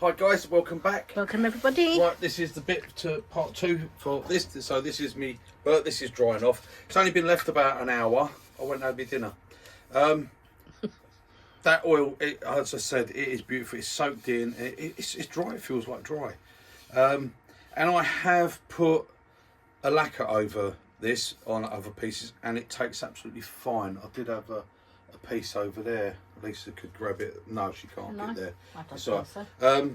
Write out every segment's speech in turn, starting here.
Hi guys, welcome back. Welcome everybody. Right, this is the bit to part 2 for this. So this is me, but this is drying off. It's only been left about an hour. I went and had my dinner. That oil, as I said, it is beautiful. It's soaked in. It's dry. It feels like dry. And I have put a lacquer over this on other pieces, and it takes absolutely fine. I did have a piece over there. Lisa could grab it. No, she can't get there. I don't think so.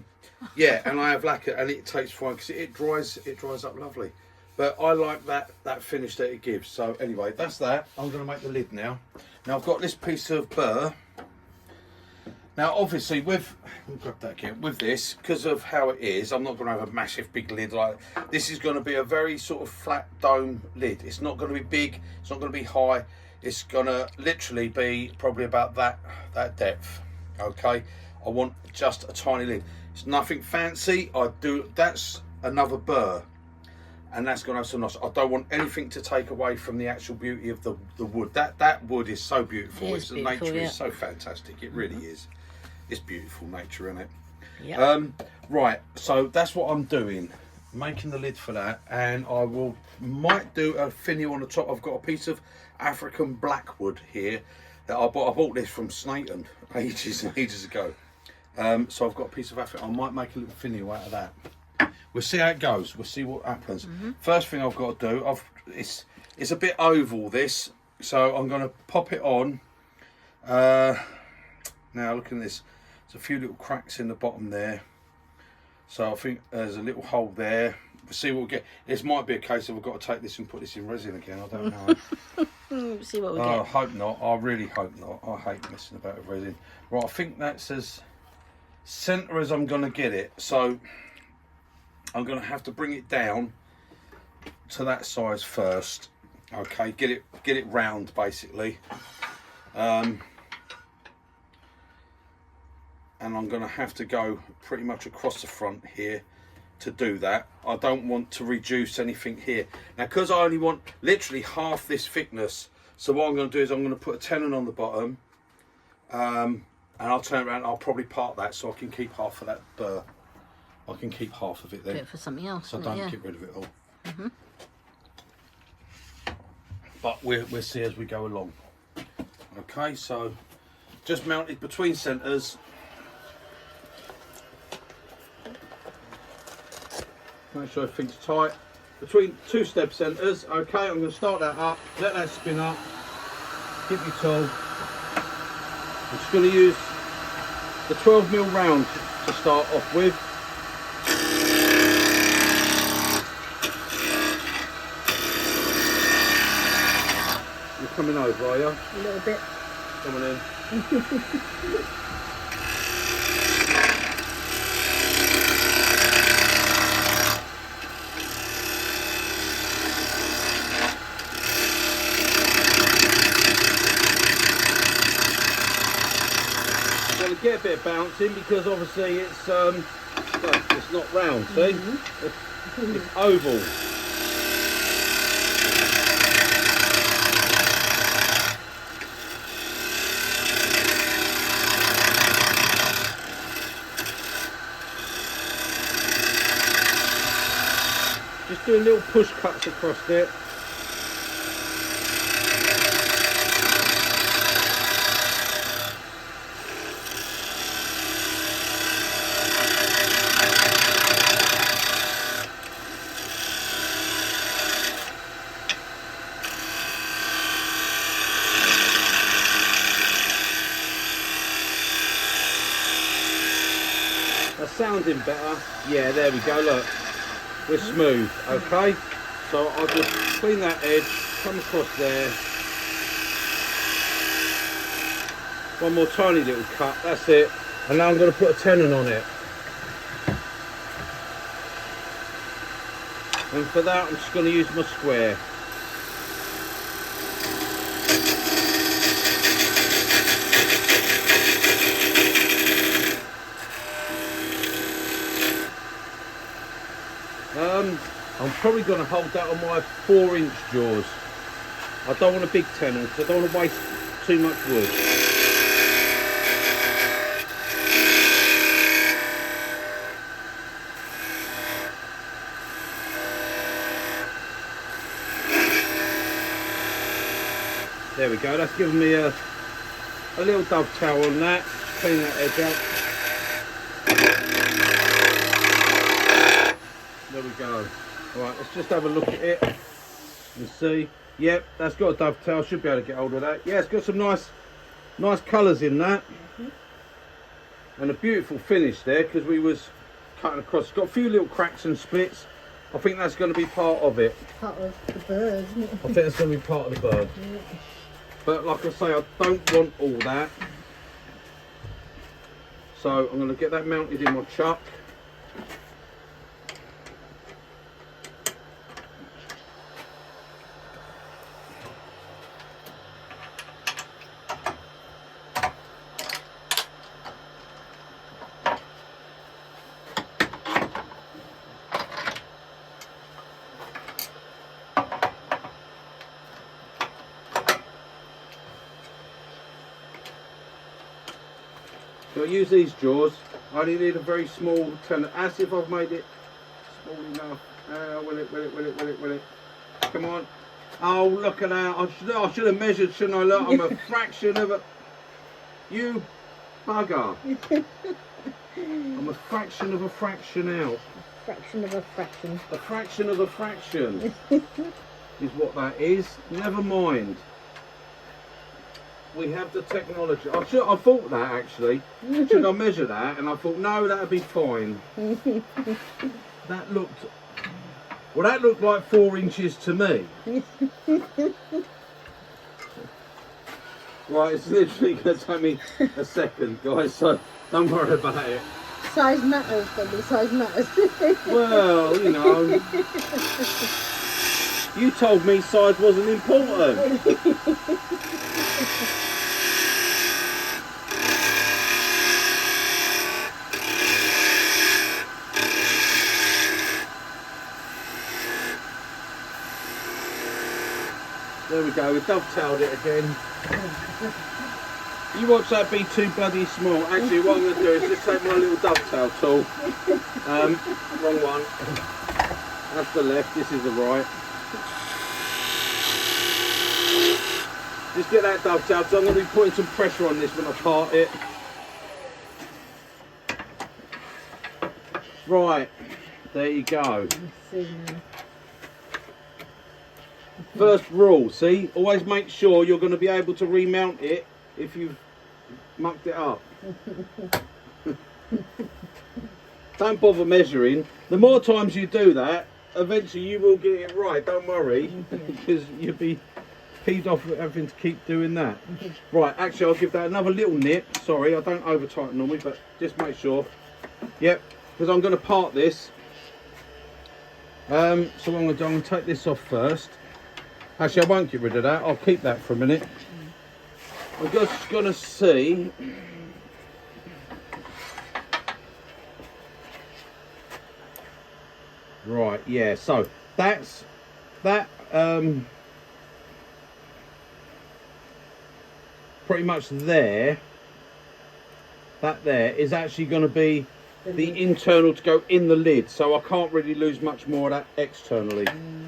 Yeah, and I have lacquer, and it takes fine because it dries up lovely. But I like that finish that it gives. So anyway, that's that. I'm going to make the lid now. Now I've got this piece of burr. Now obviously with this, because of how it is, I'm not going to have a massive big lid like this. Is going to be a very sort of flat dome lid. It's not going to be big. It's not going to be high. It's going to literally be probably about that depth. Okay, I want just a tiny lid. It's nothing fancy. That's another burr, and that's going to have some nice. I don't want anything to take away from the actual beauty of the wood. That wood is so beautiful. It's beautiful, nature yeah. is so fantastic. It really is. It's beautiful nature, isn't it? Yeah. Right. So that's what I'm doing, making the lid for that, and I might do a finial on the top. I've got a piece of African blackwood here that I bought this from Snayton ages and ages ago. So I've got a piece of African. I might make a little finial out of that. We'll see how it goes. We'll see what happens. First thing I've got to do, it's a bit oval this, so I'm going to pop it on. Now look at this. There's a few little cracks in the bottom there, so I think there's a little hole there. We'll see what we get. This might be a case of I've got to take this and put this in resin again. I don't know. See what we I get. hope not. I really hope not. I hate messing about with resin. Right, I think that's as centre as I'm going to get it. So I'm going to have to bring it down to that size first. Okay, get it round basically. And I'm going to have to go pretty much across the front here to do that. I don't want to reduce anything here. Now, because I only want literally half this thickness, so what I'm going to do is I'm going to put a tenon on the bottom, and I'll turn around. I'll probably part that so I can keep half of that burr. I can keep half of it then. Do it for something else. So I don't get rid of it all. But we'll see as we go along. Okay, so just mounted between centres. Make sure everything's tight. Between two step centres. Okay, I'm going to start that up. Let that spin up. Keep your tool. I'm just going to use the 12mm round to start off with. You're coming over, are you? A little bit. Coming in. Get a bit of bouncing because obviously it's not round, see? It's oval. Just doing little push cuts across it. That's sounding better. Yeah, there we go, look. We're smooth, okay? So I'll just clean that edge, come across there. One more tiny little cut, that's it. And now I'm going to put a tenon on it. And for that I'm just going to use my square. I'm probably going to hold that on my 4-inch jaws. I don't want a big tenon because I don't want to waste too much wood. There we go. That's given me a little dovetail on that. Clean that edge up. There we go. Right, let's just have a look at it and see. Yep, that's got a dovetail. Should be able to get hold of that. Yeah, it's got some nice colours in that. And a beautiful finish there because we was cutting across. It's got a few little cracks and splits. I think that's going to be part of it. Part of the bird, isn't it? I think that's going to be part of the bird. Yeah. But like I say, I don't want all that. So I'm going to get that mounted in my chuck. So I use these jaws. I only need a very small turn, as if I've made it small enough. Will it? Come on. Oh, look at that. I should have measured, shouldn't I? Look, I'm a fraction of a... You bugger. I'm a fraction of a fraction out. Fraction of a fraction. A fraction of a fraction is what that is. Never mind. We have the technology. I thought that actually. Should I measure that? And I thought, no, that'd be fine. That looked... Well, that looked like 4 inches to me. Right, it's literally going to take me a second, guys, so don't worry about it. Size matters, probably. Size matters. Well, you know, you told me size wasn't important. There we go, we dovetailed it again. You watch that be too bloody small. Actually, what I'm going to do is just take my little dovetail tool. Wrong one. That's the left, this is the right. Just get that dovetail, so I'm going to be putting some pressure on this when I part it. Right, there you go. First rule, see, always make sure you're going to be able to remount it if you've mucked it up. Don't bother measuring. The more times you do that, eventually you will get it right, don't worry, because you'll be peeved off with having to keep doing that. Right, actually I'll give that another little nip. Sorry, I don't over tighten normally, but just make sure. Yep, because I'm going to part this. So what I'm going to do, I'm going to take this off first. Actually, I won't get rid of that. I'll keep that for a minute. I'm just going to see. Right, yeah. So that's that. Pretty much there. That there is actually going to be the internal to go in the lid, so I can't really lose much more of that externally.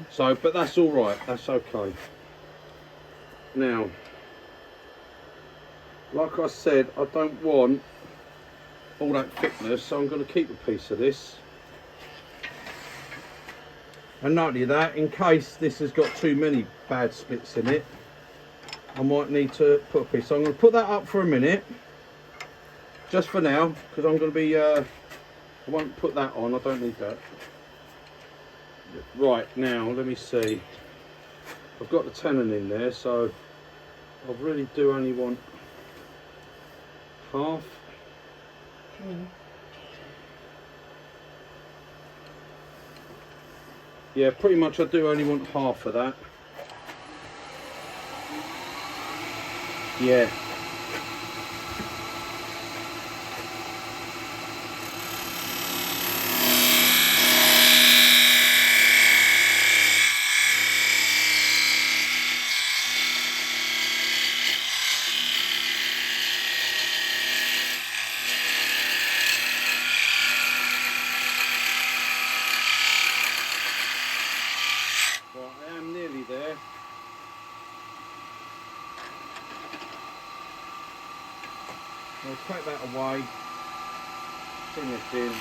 So, but that's all right, that's okay. Now, like I said, I don't want all that thickness, so I'm going to keep a piece of this. And not only that, in case this has got too many bad splits in it, I might need to put a piece. So I'm going to put that up for a minute, just for now, because I'm going to be I won't put that on, I don't need that. Right, now let me see. I've got the tenon in there, so I really do only want half. Yeah, pretty much I do only want half of that. Yeah. away. Finish in.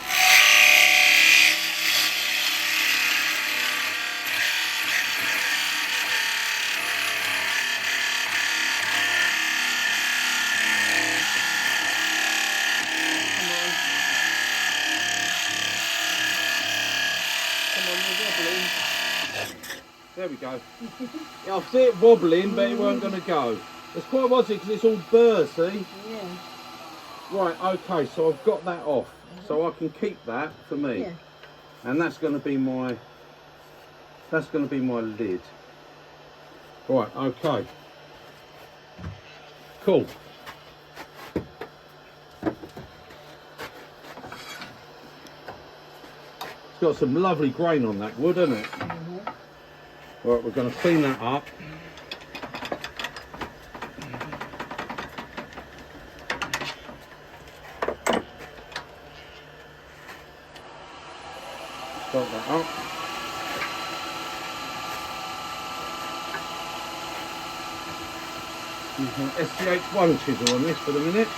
There we go. Yeah, I see it wobbling, but it weren't going to go. It's quite watching because it's all burr, see? Yeah. Right, okay, so I've got that off. So I can keep that for me. Yeah. And that's going to be my lid. Right, okay. Cool. It's got some lovely grain on that wood, hasn't it? Right, we're going to clean that up. Start that up. Using SCH1 chisel on this for the minute.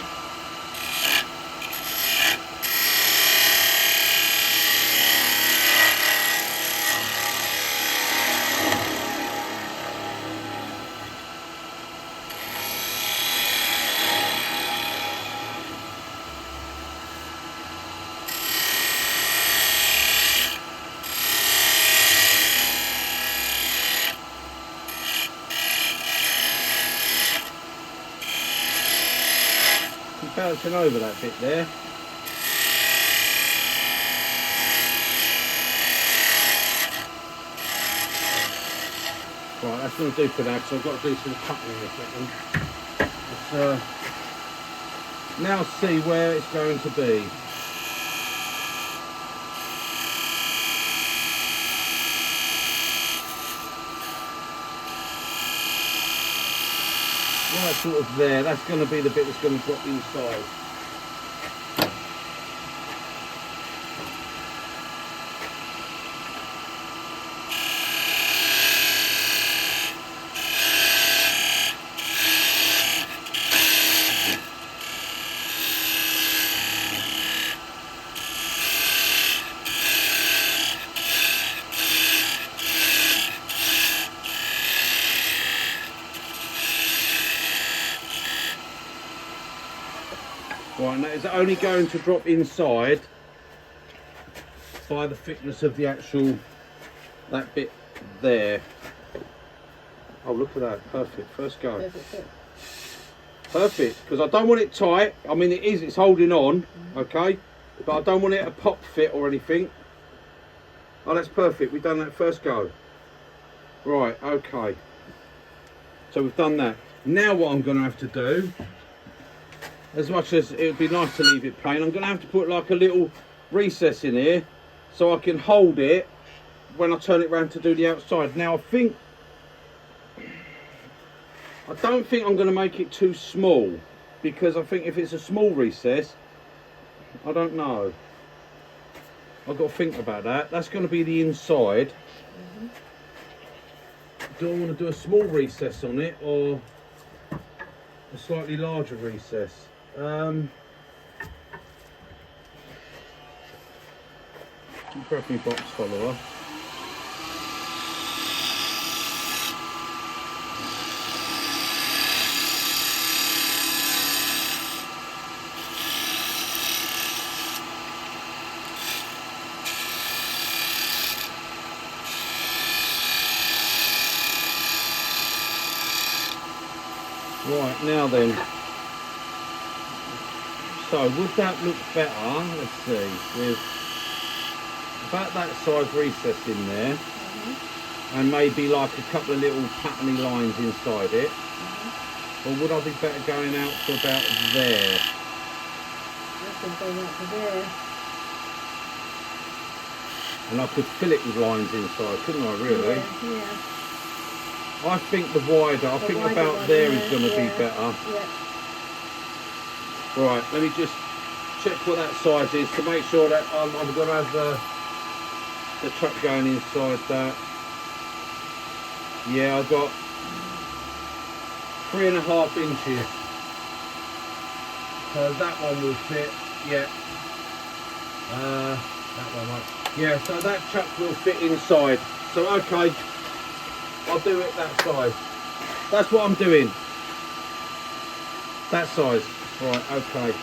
Bouncing over that bit there. Right, that's going to do for now because I've got to do some cutting in a second. Let's now see where it's going to be. Right, sort of there. That's going to be the bit that's going to drop inside. Right, and that is only going to drop inside by the thickness of the actual, that bit there. Oh, look at that, perfect, first go. Perfect, because I don't want it tight. I mean, it's holding on, okay, but I don't want it to pop fit or anything. Oh, that's perfect, we've done that first go. Right, okay. So we've done that. Now what I'm going to have to do, as much as it would be nice to leave it plain, I'm going to have to put like a little recess in here so I can hold it when I turn it around to do the outside. Now I don't think I'm going to make it too small, because I think if it's a small recess, I don't know. I've got to think about that. That's going to be the inside. Do I want to do a small recess on it or a slightly larger recess? Grab my box follower. Right, now then, so would that look better, let's see, with about that size recess in there, and maybe like a couple of little patterny lines inside it, or would I be better going out to about there? Going out to there. And I could fill it with lines inside, couldn't I, really? Yeah. I think the wider, I think about one, there yeah, is going to be better. Yeah. Right, let me just check what that size is to make sure that I'm going to have the truck going inside that. Yeah, I've got 3.5 inches. So that one will fit, yeah. That one won't. Yeah, so that chuck will fit inside. So okay, I'll do it that size. That's what I'm doing. That size. Right, okay.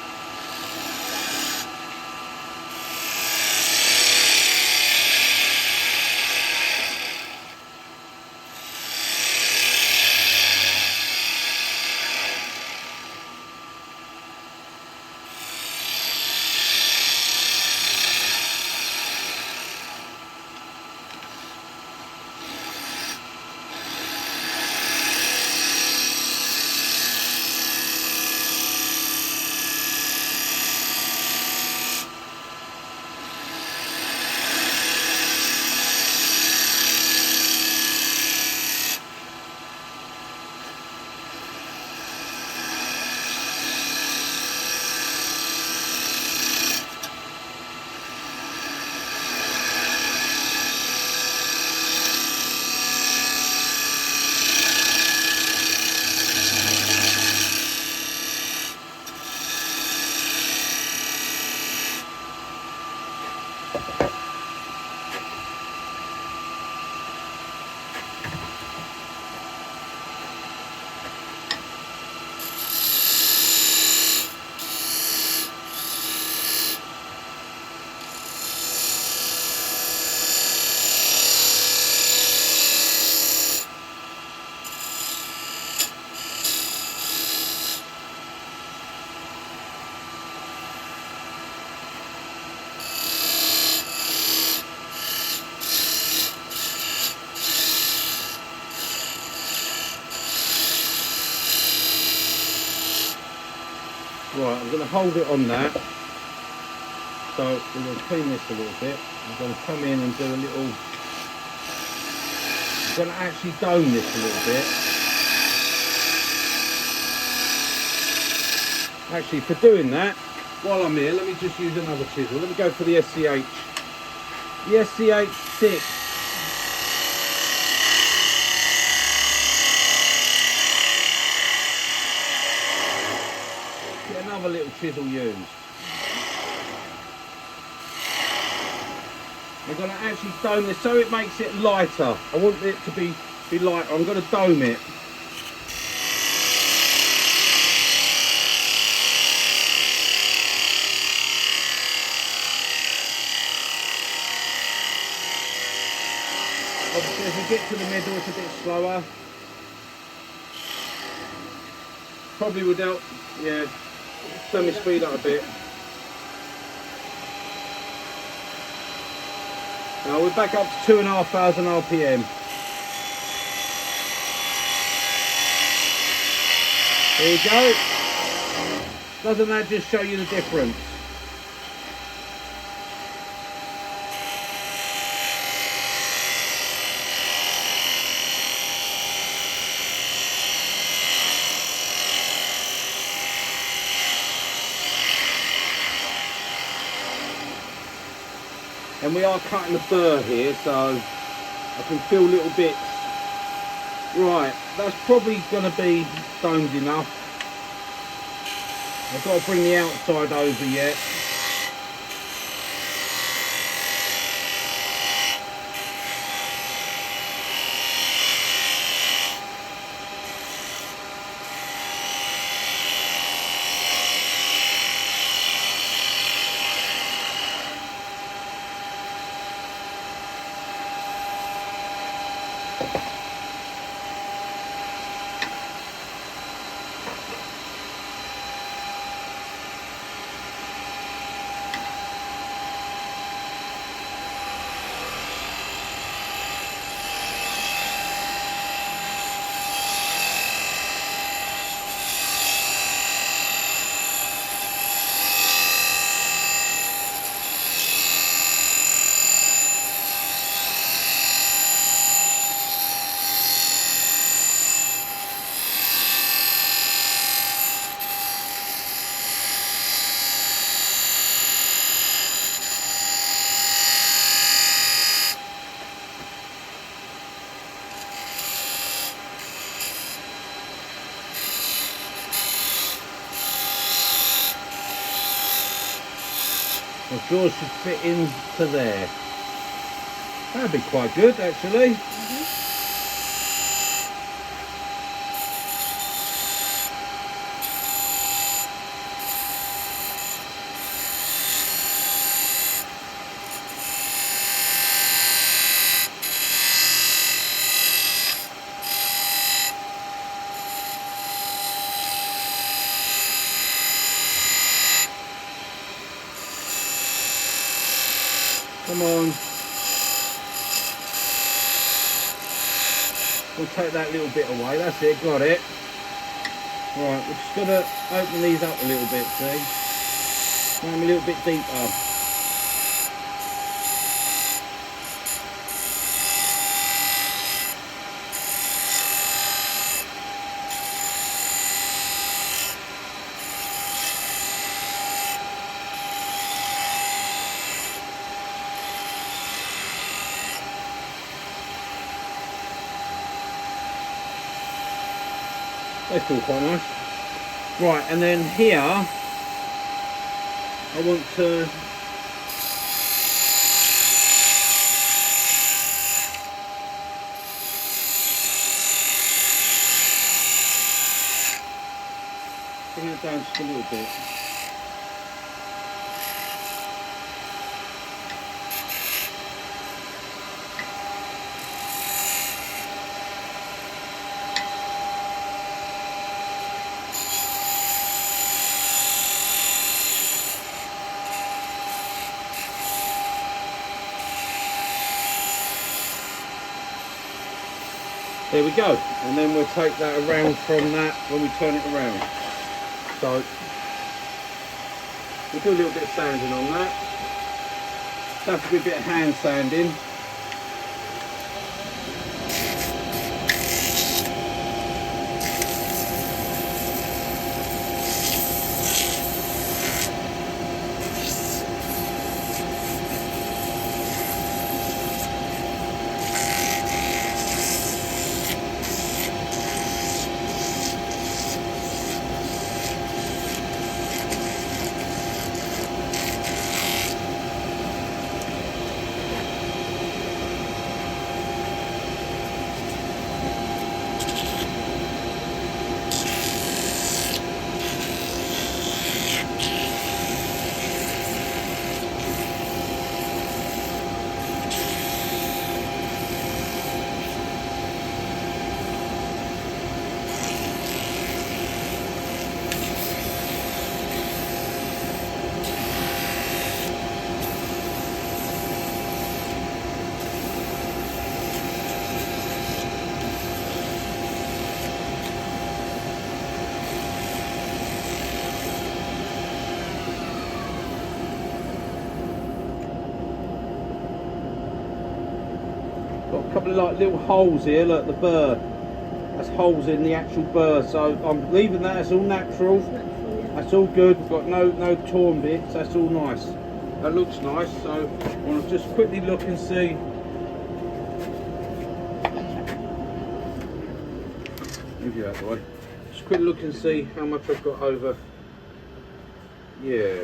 Right, I'm going to hold it on that. So we're going to clean this a little bit. I'm going to come in and do a little. I'm going to actually dome this a little bit. Actually, for doing that, while I'm here, let me just use another chisel. Let me go for the SCH. The SCH 6. Another little chisel used. I'm going to actually dome this so it makes it lighter. I want it to be lighter. I'm going to dome it. Obviously, as we get to the middle, it's a bit slower. Probably would help, yeah. Turn my speed up a bit. Now we're back up to 2,500 RPM. There you go. Doesn't that just show you the difference? And we are cutting the burr here, so I can feel little bits. Right, that's probably going to be domed enough. I've got to bring the outside over yet. Well, yours should fit into there. That'd be quite good, actually. Come on. We'll take that little bit away. That's it, got it. Right, we're just gonna open these up a little bit, see? Make them a little bit deeper. They feel quite nice. Right, and then here, I want to bring it down just a little bit. There we go, and then we'll take that around from that when we turn it around. So we'll do a little bit of sanding on that. Have to be a bit of hand sanding. Got a couple of like little holes here, look, the burr. That's holes in the actual burr, so I'm leaving that, it's all natural. That's all good, we've got no torn bits, that's all nice. That looks nice, so I want to just quickly look and see. Move you out the way. Just quickly look and see how much I've got over. Yeah.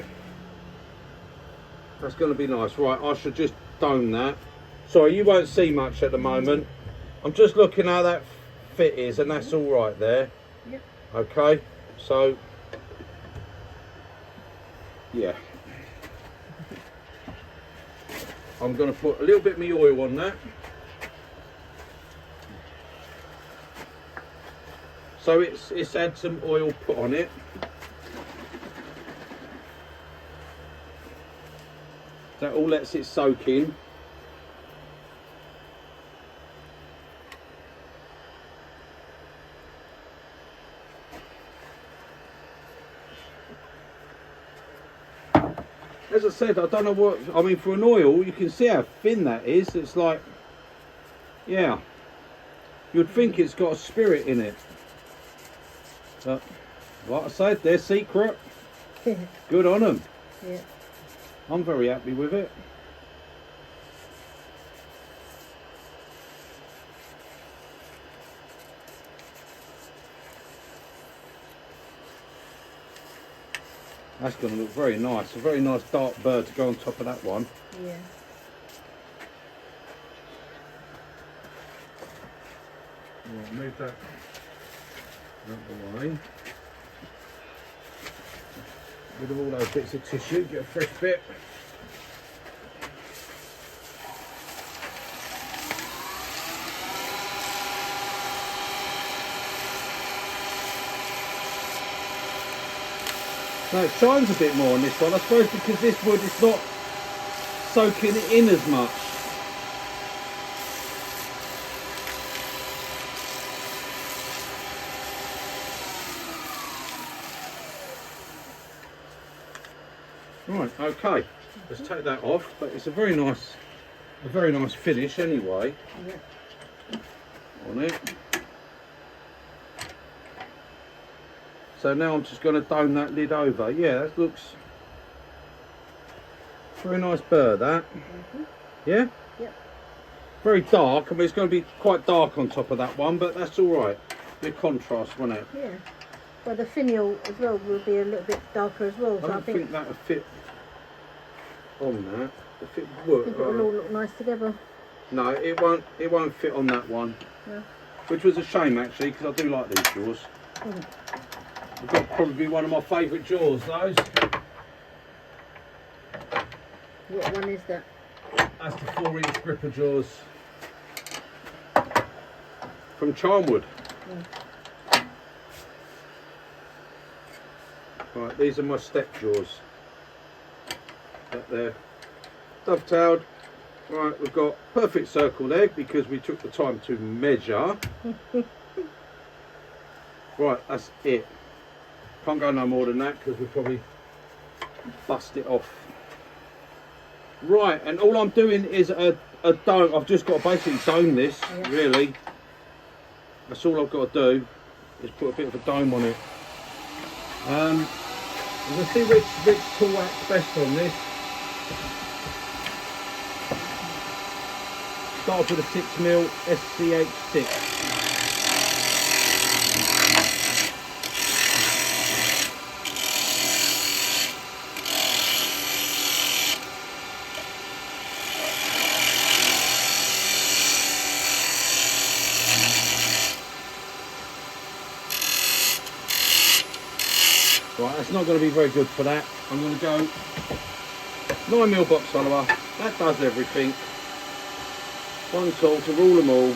That's going to be nice. Right, I should just dome that. Sorry, you won't see much at the moment. I'm just looking how that fit is, and that's all right there. Yep. Okay, so yeah, I'm going to put a little bit of my oil on that. So it's had some oil put on it. That all lets it soak in. As I said, I don't know what, I mean, for an oil, you can see how thin that is. It's like, yeah, you'd think it's got a spirit in it. But, like I said, they're secret. Good on them. Yeah. I'm very happy with it. That's going to look very nice. A very nice dark bird to go on top of that one. Yeah. Right, move that out the way. Rid of all those bits of tissue, get a fresh bit. Now it shines a bit more on this one, I suppose, because this wood is not soaking it in as much. Right, okay, let's take that off, but it's a very nice finish anyway. Yeah. On it. So now I'm just going to dome that lid over. Yeah, that looks very nice bird, that. Yeah? Yep. Very dark. I mean, it's going to be quite dark on top of that one, but that's all right. Bit contrast, won't it? Yeah. Well, the finial as well will be a little bit darker as well. So I don't think that would fit on that. If it would, I think it will all look nice together. no, it won't. It won't fit on that one. Yeah. Which was a shame actually, because I do like these jaws. Mm. They've got probably one of my favourite jaws. Those. What one is that? That's the 4-inch gripper jaws from Charnwood. Mm. Right, these are my step jaws. Up there, dovetailed. Right, we've got perfect circle there because we took the time to measure. Right, that's it. Can't go no more than that because we'll probably bust it off. Right, and all I'm doing is a dome. I've just got to basically dome this, Yeah. really. That's all I've got to do, is put a bit of a dome on it. We'll see which tool acts best on this. Start off with a 6mm SCH6. Right, that's not going to be very good for that. I'm going to go 9mm box follower. That does everything. One tool to rule them all.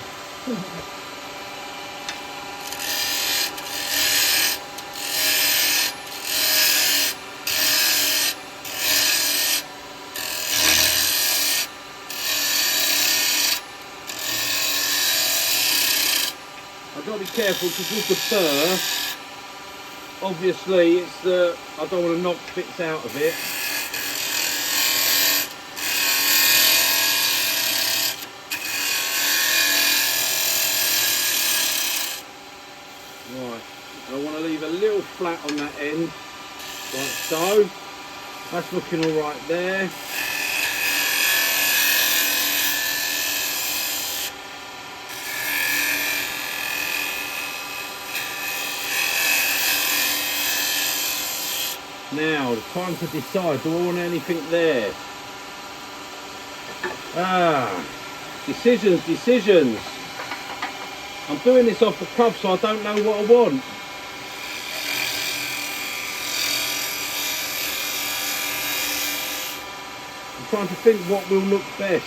I've got to be careful because with the burr, obviously it's the, I don't want to knock bits out of it. Right, I want to leave a little flat on that end, like so. That's looking all right there. Now, the time to decide, do I want anything there? Decisions. I'm doing this off the cuff, so I don't know what I want. I'm trying to think what will look best.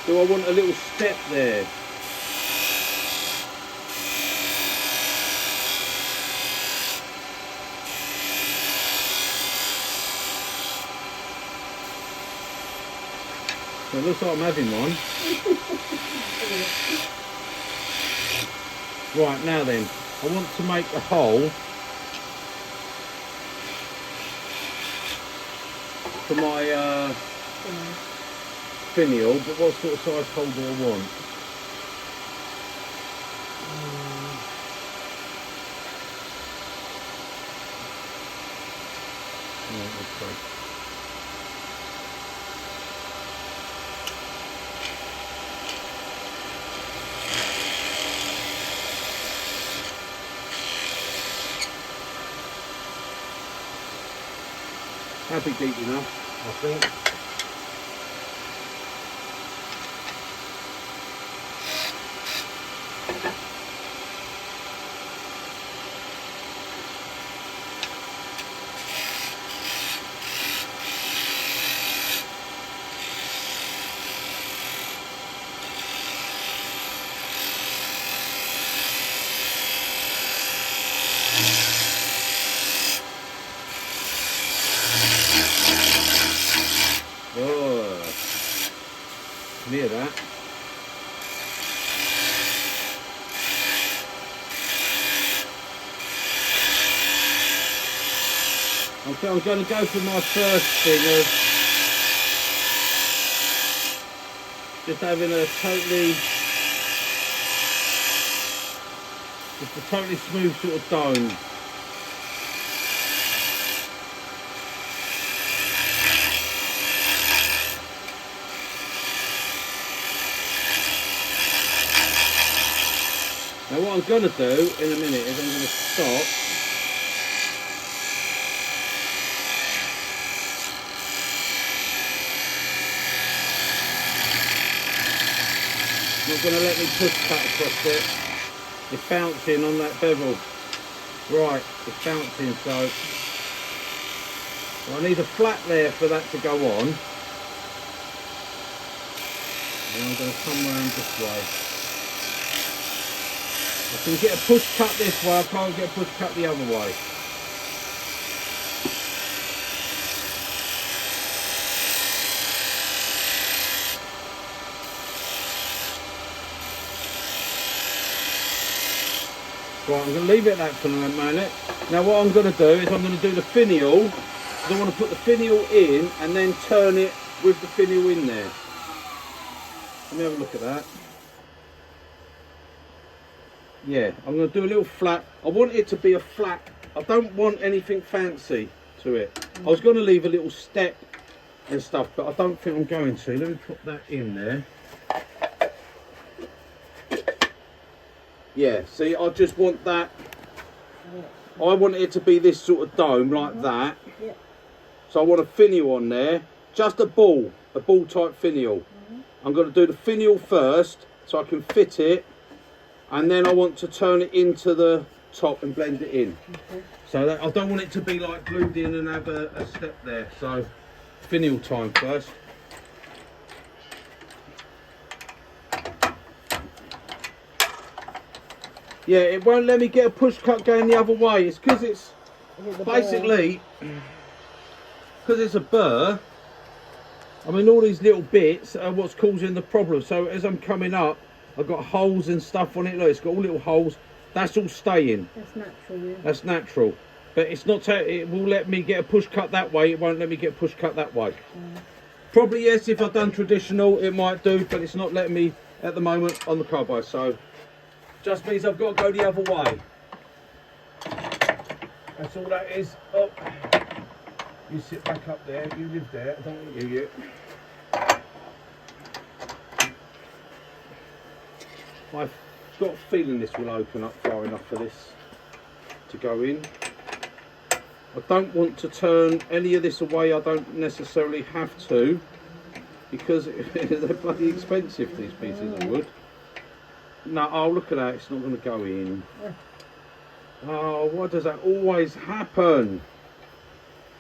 Do I want a little step there? So it looks like I'm having one. Right, now then, I want to make a hole for my finial, but what sort of size hole do I want? Right, okay. That'd be deep enough, I think. Oh, near that. Okay, I'm going to go for my first thing of just having a totally smooth sort of dome. Now what I'm going to do in a minute is I'm going to stop. Not going to let me push cut across it. It's bouncing on that bevel. Right, it's bouncing, so I need a flat there for that to go on. And I'm going to come round this way. I can get a push cut this way, I can't get a push cut the other way. Right, I'm going to leave it at that for a minute. Now what I'm going to do is I'm going to do the finial. I want to put the finial in and then turn it with the finial in there. Let me have a look at that. Yeah, I'm going to do a little flat. I want it to be a flat. I don't want anything fancy to it. I was going to leave a little step and stuff, but I don't think I'm going to. Let me put that in there. Yeah, see, I just want that. I want it to be this sort of dome like that. Yeah. So I want a finial on there. Just a ball type finial. I'm going to do the finial first so I can fit it. And then I want to turn it into the top and blend it in. Okay. So that I don't want it to be like glued in and have a step there. So finial time first. Yeah, it won't let me get a push cut going the other way. It's because it's basically, because it's a burr. I mean, all these little bits are what's causing the problem. So as I'm coming up, I've got holes and stuff on it. Look, it's got all little holes. That's all staying. That's natural, yeah. That's natural. But it's not. It will let me get a push cut that way. It won't let me get a push cut that way. Probably yes. If I've done traditional, it might do. But it's not letting me at the moment on the Carbide. So just means I've got to go the other way. That's all that is. Oh, you sit back up there. You live there. I don't want you yet. I've got a feeling this will open up far enough for this to go in. I don't want to turn any of this away. I don't necessarily have to, because they're bloody expensive, these pieces of wood. No, oh look at that, it's not going to go in. Oh, why does that always happen?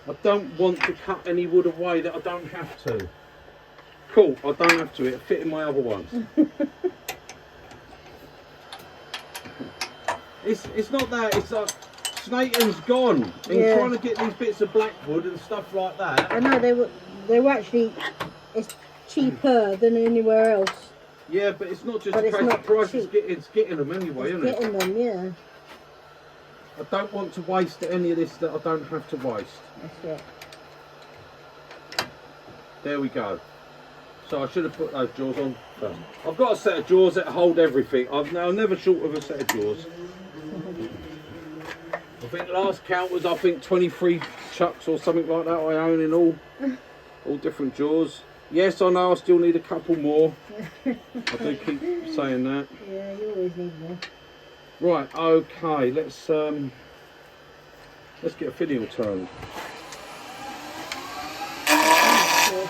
I don't want to cut any wood away that I don't have to. Cool, I don't have to, it'll fit in my other ones. It's not that, it's like Snaton's gone in trying to get these bits of blackwood and stuff like that. I know they were actually, it's cheaper than anywhere else. Yeah, but it's not just a case of price, it's getting them anyway, isn't it? Getting them, yeah. I don't want to waste any of this that I don't have to waste. That's it. There we go. So I should have put those jaws on first. I've got a set of jaws that hold everything. I'm never short of a set of jaws. I think last count was 23 chucks or something like that I own in all different jaws. Yes, I know I still need a couple more. I do keep saying that. Yeah, you always need more. Right, okay, let's get a finial turned. Oh,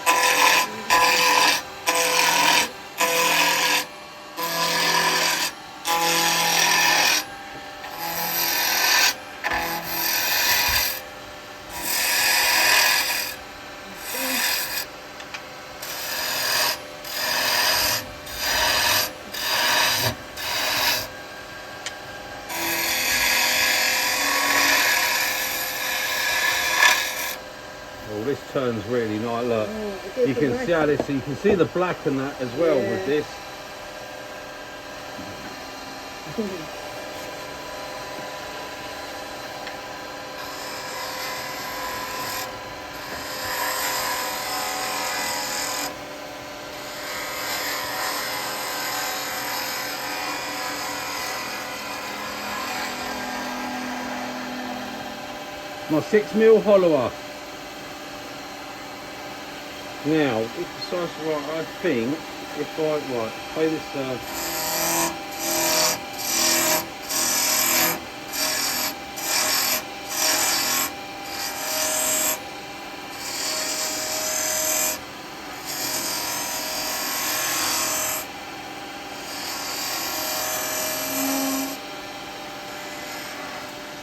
this turns really nice. Look, Oh, you can see how this. You can see the black and that as well with this. My 6mm hollower. Now, it's precise right. I think if I play this.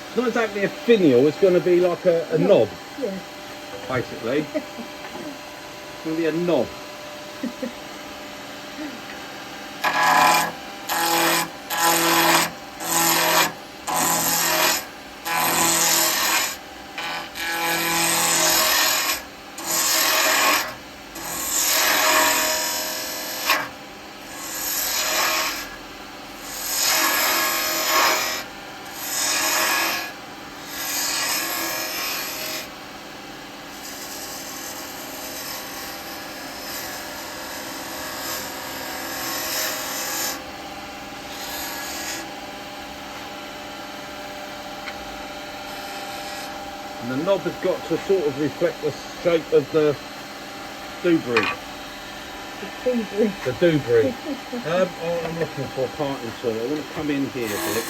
It's not exactly a finial. It's going to be like a knob, Yeah. basically. It's going to be a knob. And the knob has got to sort of reflect the shape of the doobry. The doobry. Oh, I'm looking for a parting tool. I want to come in here a bit.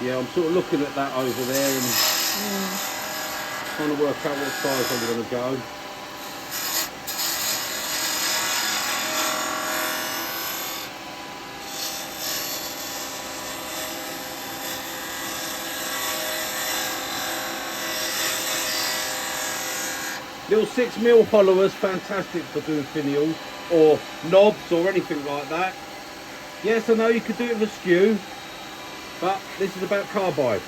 Yeah, I'm sort of looking at that over there and trying to work out what size I'm going to go. Little 6mm hollowers, fantastic for doing finials or knobs or anything like that. Yes, I know you could do it with a skew, but this is about carbide.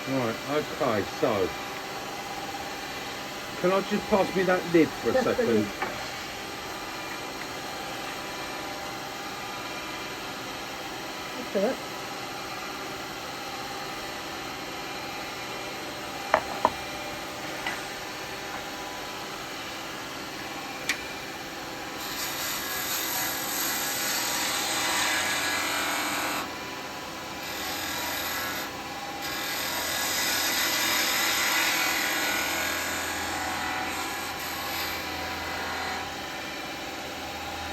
Right, okay, so can I just pass me that lid for a second? That's it.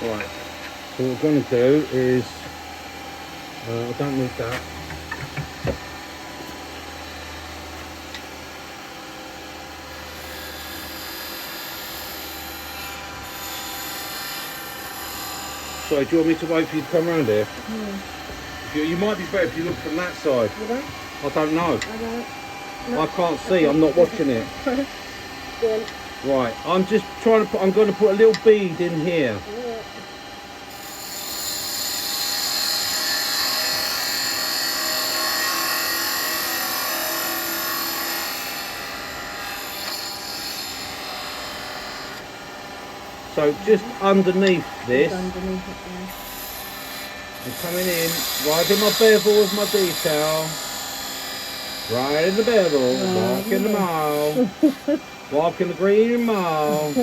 Right, so what we're going to do is, I don't need that. Sorry, do you want me to wait for you to come around here? You might be better if you look from that side. Would I? I don't know. I don't. No. I can't see, I'm not watching it. Good. Right, I'm just trying to put, I'm going to put a little bead in here. Yeah. So just underneath this, Underneath it there. I'm coming in, right in my bevel with my detail. Right in the bevel, walk in the mile. Walk in the green mile.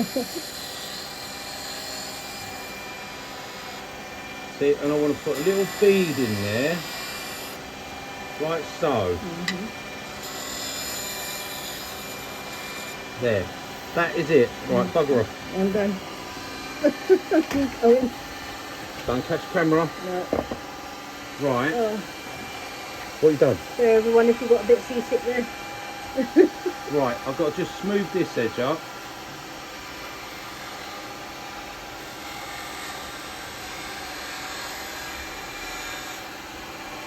See, and I want to put a little bead in there. Like so. There. That is it. Right, bugger off. I'm done. Oh, Don't catch the camera. no. Right. Oh. What you done? So everyone, if you've got a bit seasick there. Right, I've got to just smooth this edge up.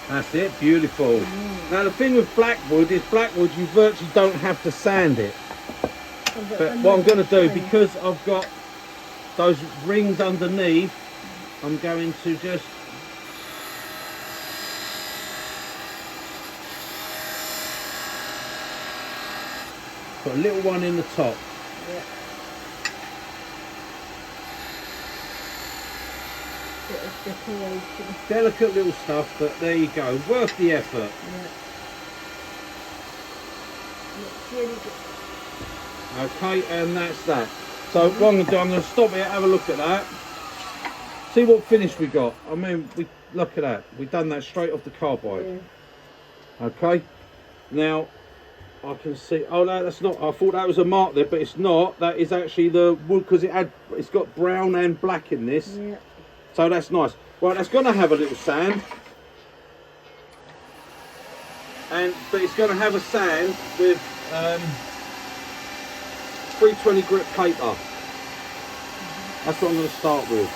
That's it, beautiful. Now the thing with blackwood is you virtually don't have to sand it. But what I'm going to do, because I've got those rings underneath, I'm going to just put a little one in the top. Yeah. Bit of decoration. Delicate little stuff, but there you go, worth the effort. Yeah. Looks really good. Okay, and that's that. So what I'm going to do, I'm going to stop here, have a look at that. See what finish we got. I mean, look at that. We've done that straight off the carbide. Yeah. Okay. Now, I can see, oh no, that's not, I thought that was a mark there, but it's not. That is actually the wood, because it's got brown and black in this. Yeah. So that's nice. Right, that's going to have a little sand. But it's going to have a sand with 320 grit paper. That's what I'm going to start with.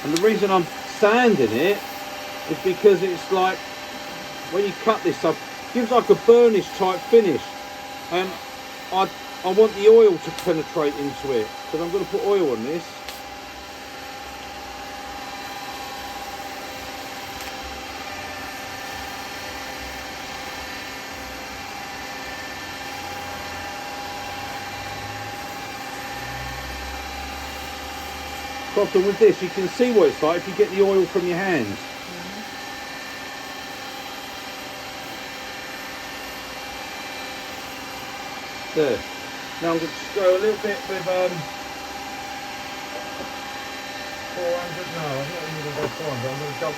And the reason I'm sanding it is because it's like, when you cut this up, it gives like a burnish type finish. And I want the oil to penetrate into it, because I'm going to put oil on this. Problem with this, you can see what it's like if you get the oil from your hands. There. Now I'm going to go a little bit with 400. No, I'm not even going to go 400. I'm going to jump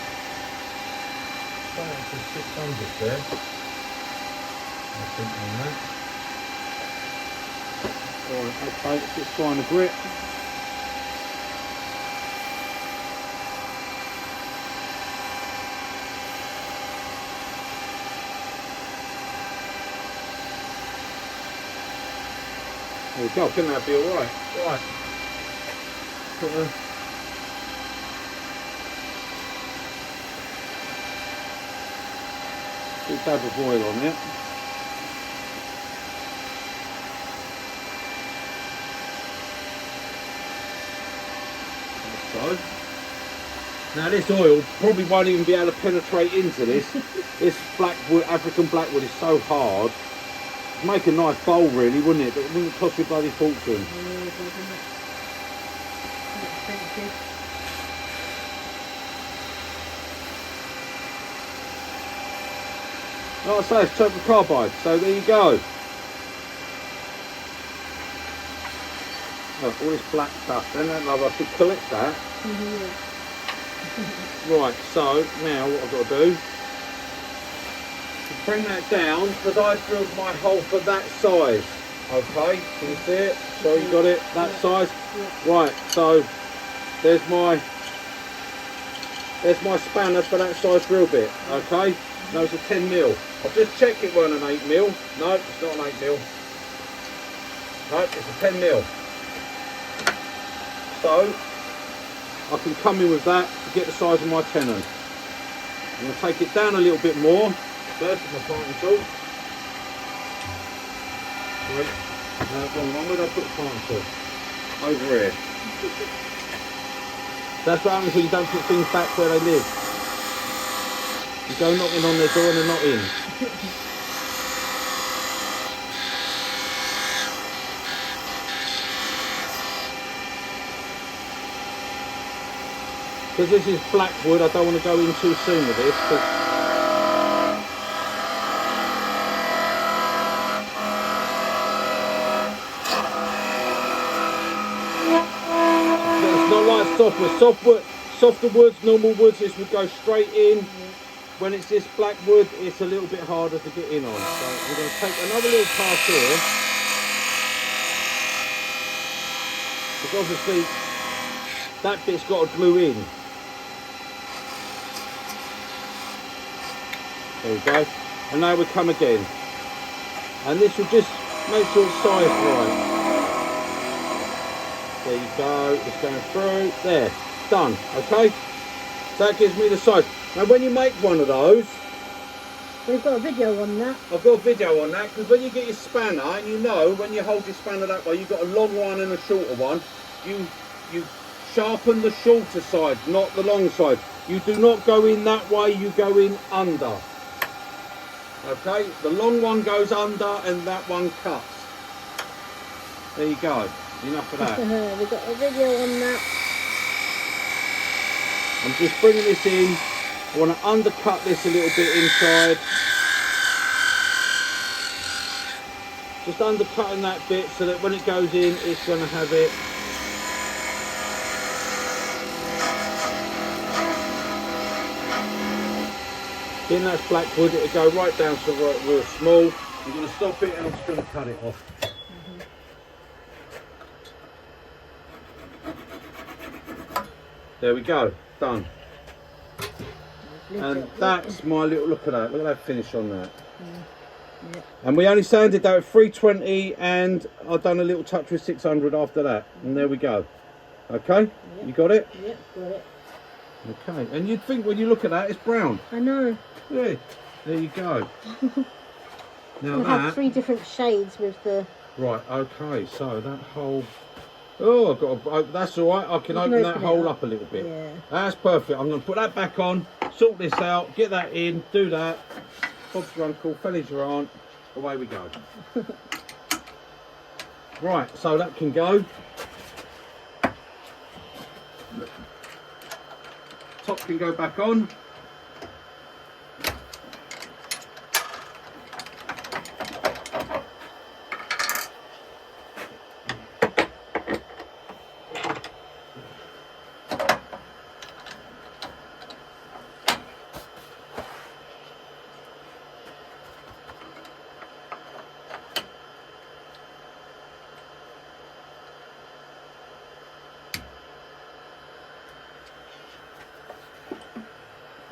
to 600 there. I think on that. Alright, okay, let's just find a grip. There we go, I think that'll be alright. Right. Put a big dab of oil on it. Like so. Now this oil probably won't even be able to penetrate into this. This blackwood, African blackwood is so hard. Make a nice bowl really, wouldn't it? But it wouldn't cost you a bloody fortune. Like I say, it's turbo carbide, so there you go. Look, all this black stuff, then I should collect that. Right, so now what I've got to do, bring that down, because I drilled my hole for that size. Okay, can you see it? So you got it, that size? Right, so there's my spanner for that size drill bit. Okay, no, it's a 10mm. I've just checked it weren't an 8mm. No, it's not an 8mm. No, it's a 10mm. So I can come in with that to get the size of my tenon. I'm going to take it down a little bit more. First with my planting tool. Right. Wrong one. Where did I put the planting tool? Over here. That's what happens when you don't put things back where they live. You go knocking on their door and they're not in. Because this is black wood, I don't want to go in too soon with this. It's not like softwood. Softer woods, normal woods, this would go straight in. When it's this black wood, it's a little bit harder to get in on. So we're going to take another little pass here. Because obviously that bit's got to glue in. There we go. And now we come again. And this will just make sure it's sized right. There you go, it's going through. There, done. Okay? So that gives me the size. Now when you make one of those, We've got a video on that. I've got a video on that, because when you get your spanner, and you know when you hold your spanner that way, you've got a long one and a shorter one, you sharpen the shorter side, not the long side. You do not go in that way, you go in under. Okay, the long one goes under and that one cuts. There you go, enough of that. We've got a video on that. I'm just bringing this in. I want to undercut this a little bit inside. Just undercutting that bit so that when it goes in, it's going to have it. In that's black wood, it'll go right down to real small. I'm going to stop it and I'm just going to cut it off. There we go, done. And that's my little, look at that, look at that finish on that. Yeah. And we only sanded that at 320 and I've done a little touch with 600 after that. And there we go. Okay, Yep. You got it? Yep, got it. Okay, and you'd think when you look at that, it's brown. I know. Yeah, there you go. Now We've had 3 different shades with the... right, okay, so that whole... Oh, I've got to, that's all right, I can open that hole up a little bit. Yeah. That's perfect. I'm going to put that back on, sort this out, get that in, do that. Bob's your uncle, Felly's your aunt, away we go. Right, so that can go. Top can go back on.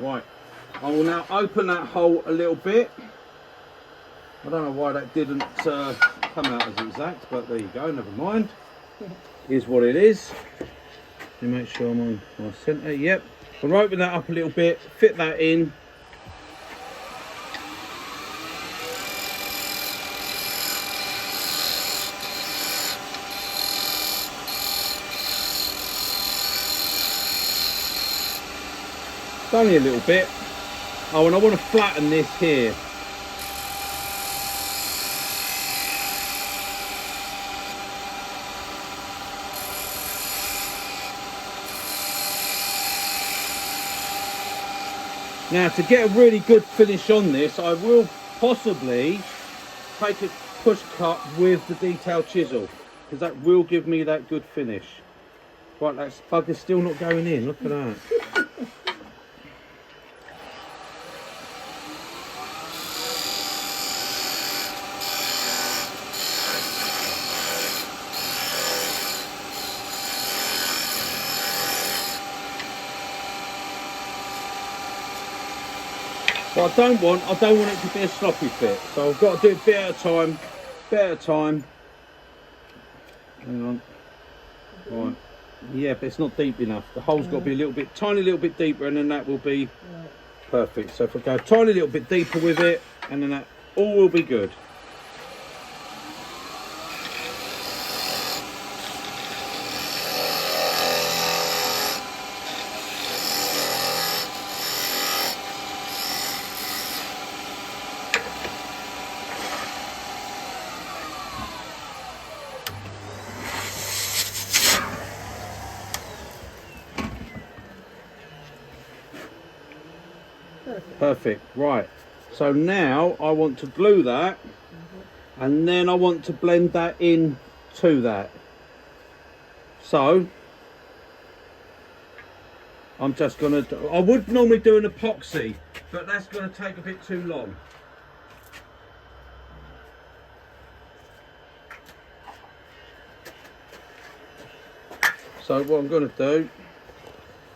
Right, I will now open that hole a little bit. I don't know why that didn't come out as exact, but there you go, never mind. Here's what it is. Let me make sure I'm on my centre, yep. I'll open that up a little bit, fit that in. Only a little bit. Oh, and I want to flatten this here. Now, to get a really good finish on this, I will possibly take a push cut with the detail chisel, because that will give me that good finish. Right, that bugger's still not going in. Look at that. What I don't want it to be a sloppy fit. So I've got to do it bit at a time, Hang on. Right. Yeah, but it's not deep enough. The hole's got to be a little bit, tiny little bit deeper, and then that will be perfect. So if I go a tiny little bit deeper with it, and then that all will be good. Perfect. Right. So now I want to glue that, and then I want to blend that in to that. So I'm just going to, I would normally do an epoxy, but that's going to take a bit too long. So what I'm going to do,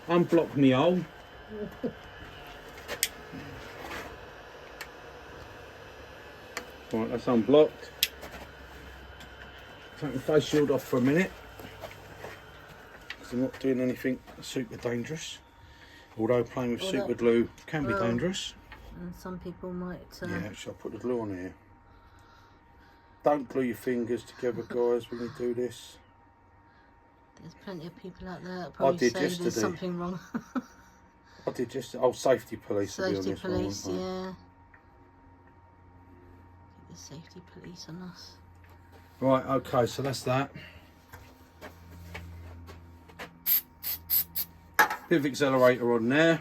unblock me hole. Right, that's unblocked. Take the face shield off for a minute, because I'm not doing anything super dangerous. Although playing with super glue can be dangerous. And some people might... Yeah, shall I put the glue on here? Don't glue your fingers together, guys, when you do this. There's plenty of people out there that probably say yesterday. there's something wrong. I did just, oh, safety police will be on Safety this police, one, yeah. Get the safety police on us. Right, okay, so that's that. Bit of accelerator on there.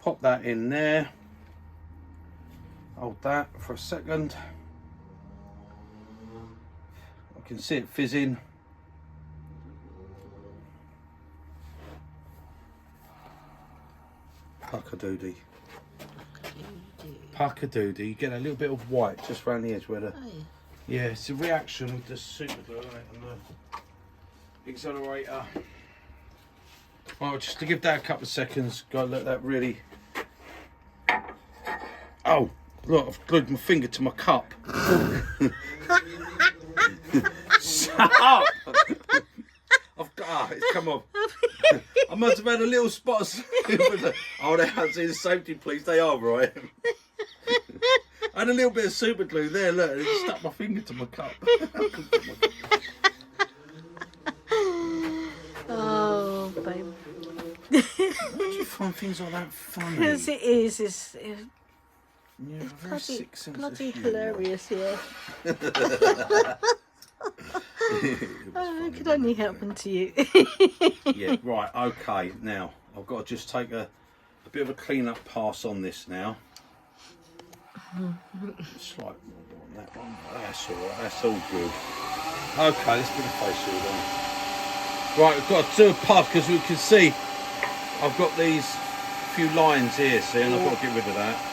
Pop that in there. Hold that for a second. I can see it fizzing. Puck-a-doody. Puck-a-doody. You get a little bit of white just around the edge where the... Oh, yeah. Yeah, it's a reaction with the super glue, isn't it, and the accelerator. Well, just to give that a couple of seconds, gotta let that really... Oh, look, I've glued my finger to my cup. Shut up! It's come off. I must have had a little spot of... Oh, they haven't seen the safety police, they are, right? I had a little bit of super glue there, look, it just stuck my finger to my cup. Oh, babe. Why do you find things like that funny? Because it is. It's Yeah, very sick sense of bloody humour. hilarious, yeah. Oh, it could only happen to you. Yeah, right, okay, now, I've got to just take a bit of a clean-up pass on this now. Slight more on that one. That's alright, that's all good. Okay, let's put the face shield on. Right, we've got to do a pass because we can see I've got these few lines here, see, and I've got to get rid of that.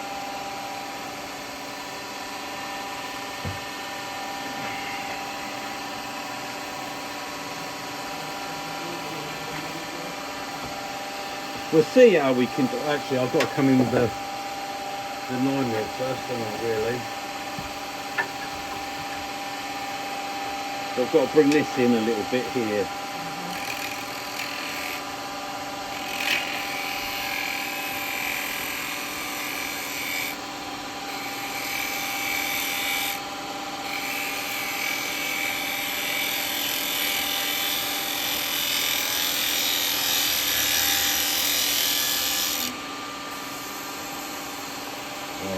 We'll see how we can do. Actually, I've got to come in with the 9 mil first, haven't I, really? So I've got to bring this in a little bit here.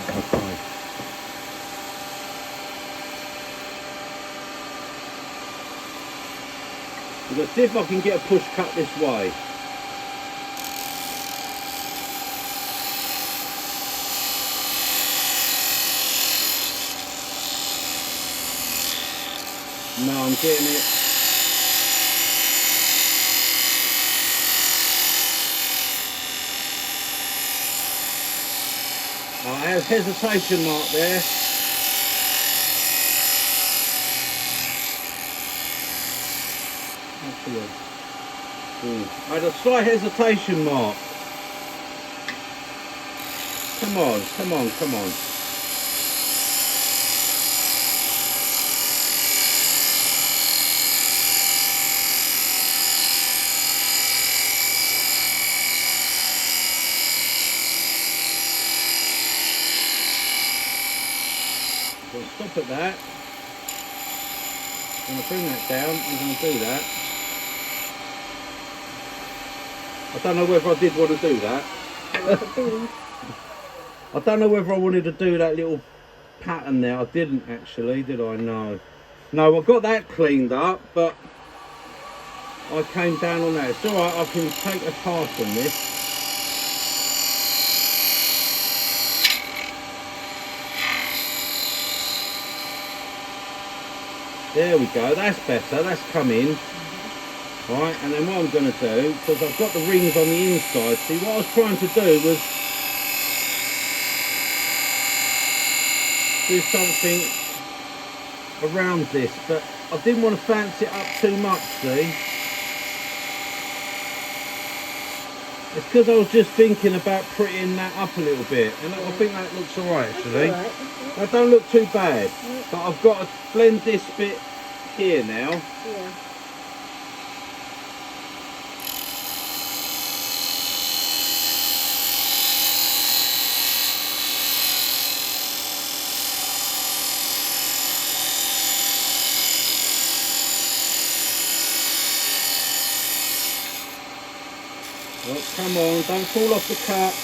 Okay. Let's see if I can get a push cut this way. No, I'm getting it. I have hesitation mark there. I had a slight hesitation mark. Come on, come on, come on. So stop at that. I'm going to bring that down. I'm going to do that. I don't know whether I did want to do that. I don't know whether I wanted to do that little pattern there. I didn't actually, did I? No. No, I got that cleaned up, but I came down on that. It's alright, I can take a pass on this. There we go, that's better, that's come in. Right, and then what I'm going to do, because I've got the rings on the inside, see what I was trying to do was do something around this, but I didn't want to fancy it up too much, see. It's because I was just thinking about prettying that up a little bit, and I think that looks alright actually. Alright. That don't look too bad, but I've got to blend this bit here now. Yeah. Well, come on, don't fall off the cut.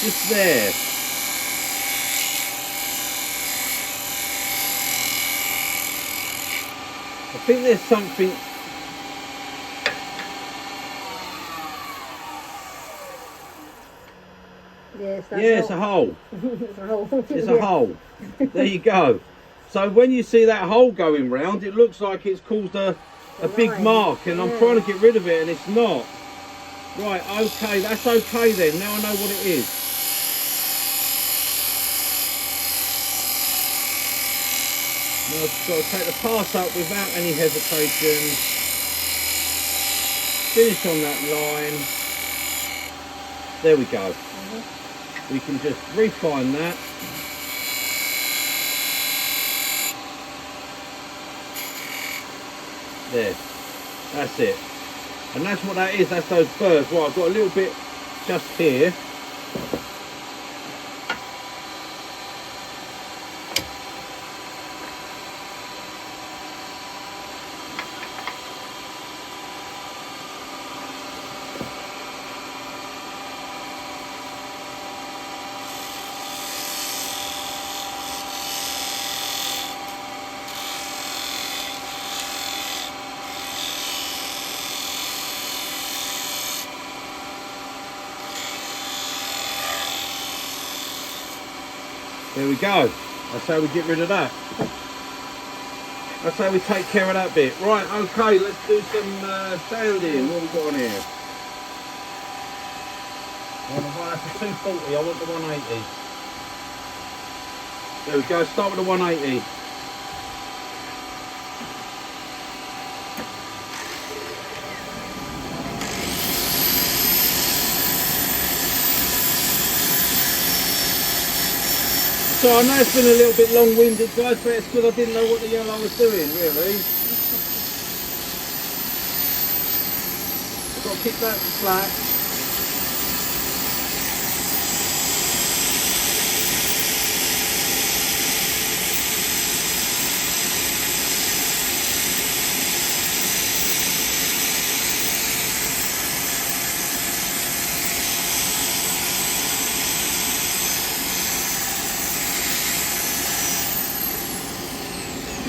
Just there. I think there's something. Yes, Yeah, it's a hole. It's a hole. It's a hole. There you go. So when you see that hole going round, it looks like it's caused a big line. mark, and I'm trying to get rid of it, and it's not. Right, okay, that's okay then. Now I know what it is. Now I've just got to take the pass up without any hesitation. Finish on that line. There we go. We can just refine that. There, that's it. And that's what that is, that's those burrs. Right, I've got a little bit just here. There we go. That's how we get rid of that. That's how we take care of that bit. Right, okay, let's do some sanding. What have we got on here? That's a 240, I want the 180. There we go, start with the 180. So I know it's been a little bit long-winded, guys, but it's because I didn't know what the hell I was doing, really. I've got to keep that flat.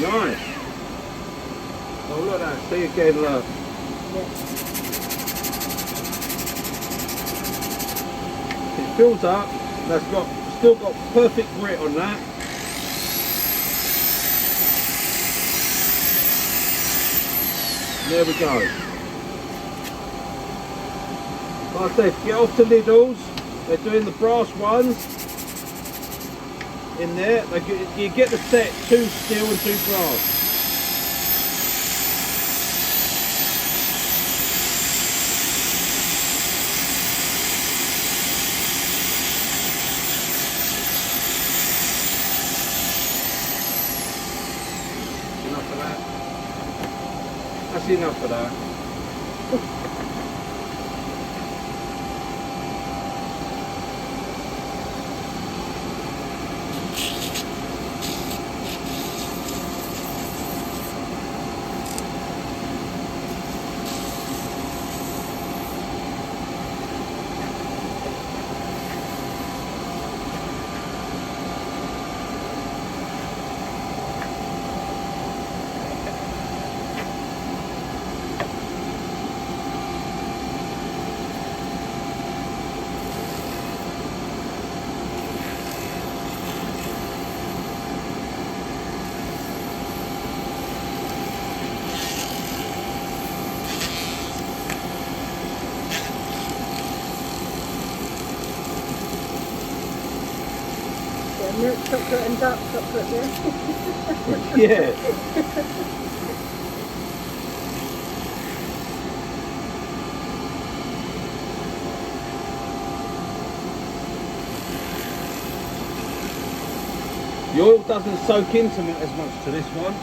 Nice. Oh, look at that. See again, look. It fills up. That's still got perfect grit on that. There we go. Like I said, get off the Lidls. They're doing the brass ones. In there, you get the set 2 steel and 2 brass. Enough of that. That's enough of that. Milk chocolate and dark chocolate, yeah. Yeah. The oil doesn't soak into it as much to this one.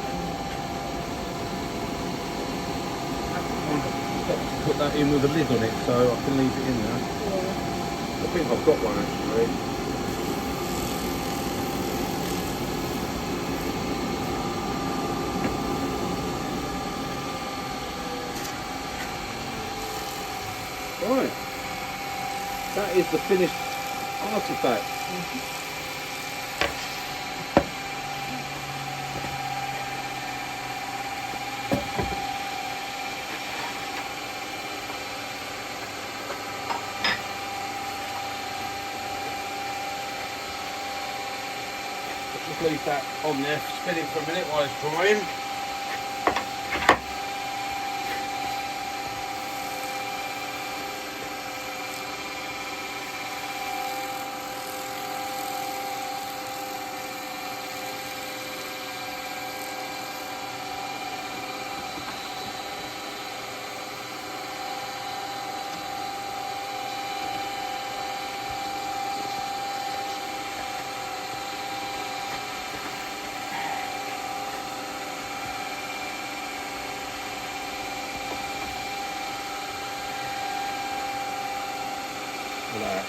Put that in with a lid on it so I can leave it in there. Yeah. I think I've got one actually. Right. That is the finished artifact. Just leave that on there, spinning for a minute while it's drying.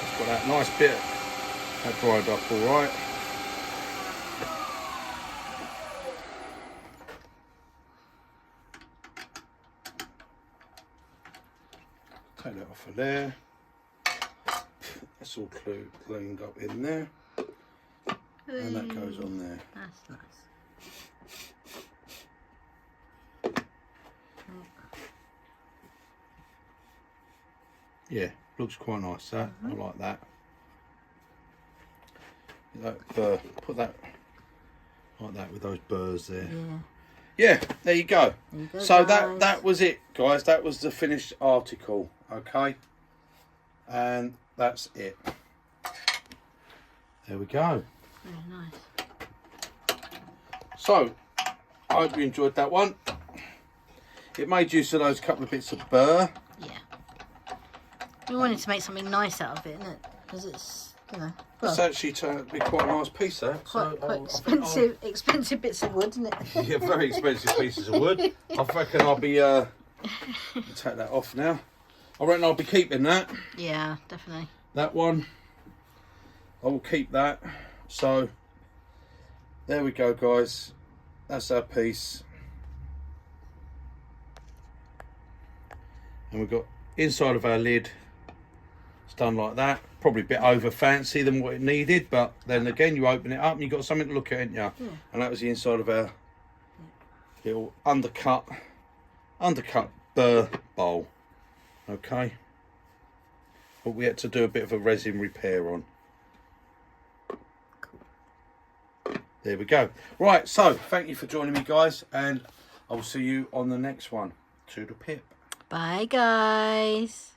It's got that nice bit that dried up all right. Take that off of there. That's all cleaned up in there. And that goes on there. That's nice. Yeah, looks quite nice that. I like that. Put that like that with those burrs there. Yeah, there you go. So that was it, guys. That was the finished article. Okay, and that's it. There we go. Very nice. So I hope you enjoyed that one. It made use of those couple of bits of burr. Yeah. We wanted to make something nice out of it, innit? Because it's, you know, well, It's actually turned out to be quite a nice piece there. quite I think expensive bits of wood, isn't it? yeah, very expensive pieces of wood. I reckon I'll be take that off now. I reckon I'll be keeping that. Yeah, definitely. That one. I will keep that. So there we go, guys. That's our piece. And we've got inside of our lid. It's done like that. Probably a bit over fancy than what it needed, but then again you open it up and you've got something to look at, ain't you? Yeah. And that was the inside of our little undercut burr bowl. Okay. But we had to do a bit of a resin repair on. There we go. Right, so thank you for joining me, guys, and I will see you on the next one. Toodle pip. Bye, guys.